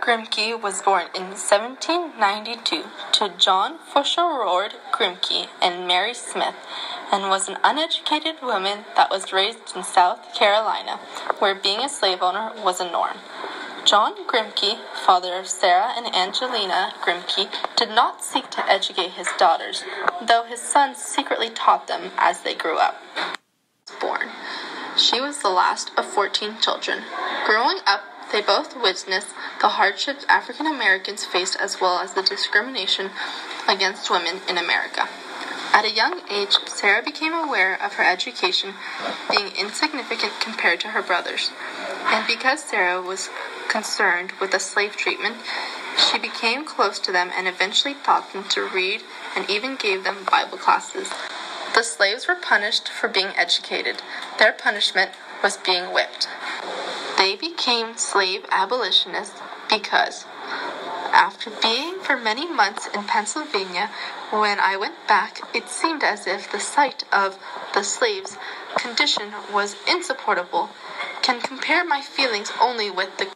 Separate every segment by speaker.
Speaker 1: Grimke was born in 1792 to John Faucherord Grimke and Mary Smith, and was an uneducated woman that was raised in South Carolina, where being a slave owner was a norm. John Grimke, father of Sarah and Angelina Grimke, did not seek to educate his daughters, though his sons secretly taught them as they grew up. She was the last of 14 children. Growing up, they both witnessed the hardships African Americans faced as well as the discrimination against women in America. At a young age, Sarah became aware of her education being insignificant compared to her brothers. And because Sarah was concerned with the slave treatment, she became close to them and eventually taught them to read and even gave them Bible classes. The slaves were punished for being educated. Their punishment was being whipped. They became slave abolitionists because, after being for many months in Pennsylvania, when I went back, it seemed as if the sight of the slaves' condition was insupportable. Can compare my feelings only with the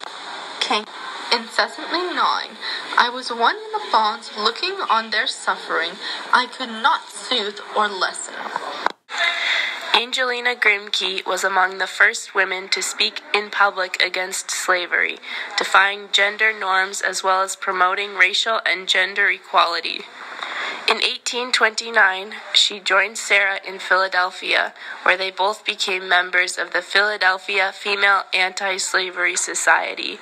Speaker 1: king incessantly gnawing. I was one in the bonds, looking on their suffering. I could not soothe or lessen.
Speaker 2: Angelina Grimke was among the first women to speak in public against slavery, defying gender norms as well as promoting racial and gender equality. In 1829, she joined Sarah in Philadelphia, where they both became members of the Philadelphia Female Anti-Slavery Society.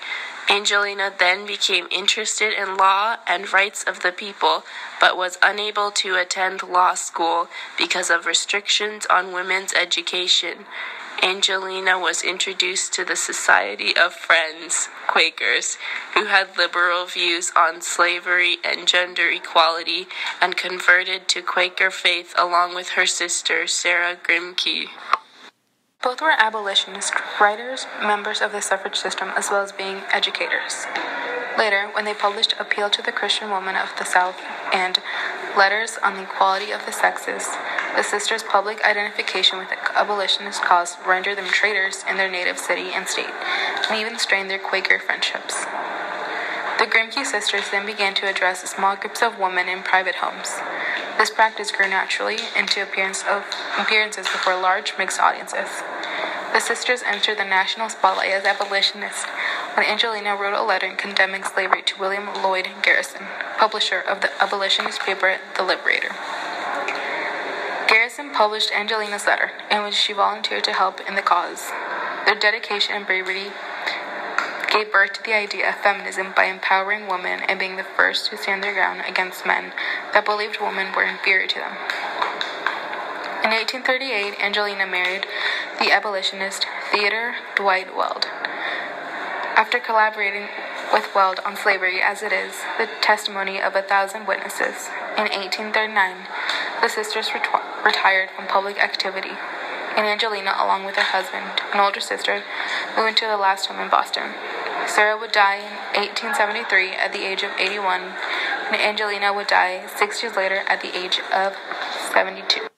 Speaker 2: Angelina then became interested in law and rights of the people, but was unable to attend law school because of restrictions on women's education. Angelina was introduced to the Society of Friends, Quakers, who had liberal views on slavery and gender equality, and converted to Quaker faith along with her sister, Sarah Grimke.
Speaker 1: Both were abolitionists, writers, members of the suffrage system, as well as being educators. Later, when they published Appeal to the Christian Woman of the South and Letters on the Equality of the Sexes, the sisters' public identification with the abolitionist cause rendered them traitors in their native city and state, and even strained their Quaker friendships. The Grimke sisters then began to address small groups of women in private homes. This practice grew naturally into appearances before large mixed audiences. The sisters entered the national spotlight as abolitionists when Angelina wrote a letter condemning slavery to William Lloyd Garrison, publisher of the abolitionist paper The Liberator. Garrison published Angelina's letter, in which she volunteered to help in the cause. Their dedication and bravery gave birth to the idea of feminism by empowering women and being the first to stand their ground against men that believed women were inferior to them. In 1838, Angelina married the abolitionist Theodore Dwight Weld. After collaborating with Weld on slavery as it is, the testimony of 1,000 witnesses, in 1839, the sisters retired from public activity, and Angelina, along with her husband, an older sister, moved into the last home in Boston. Sarah would die in 1873 at the age of 81, and Angelina would die 6 years later at the age of 72.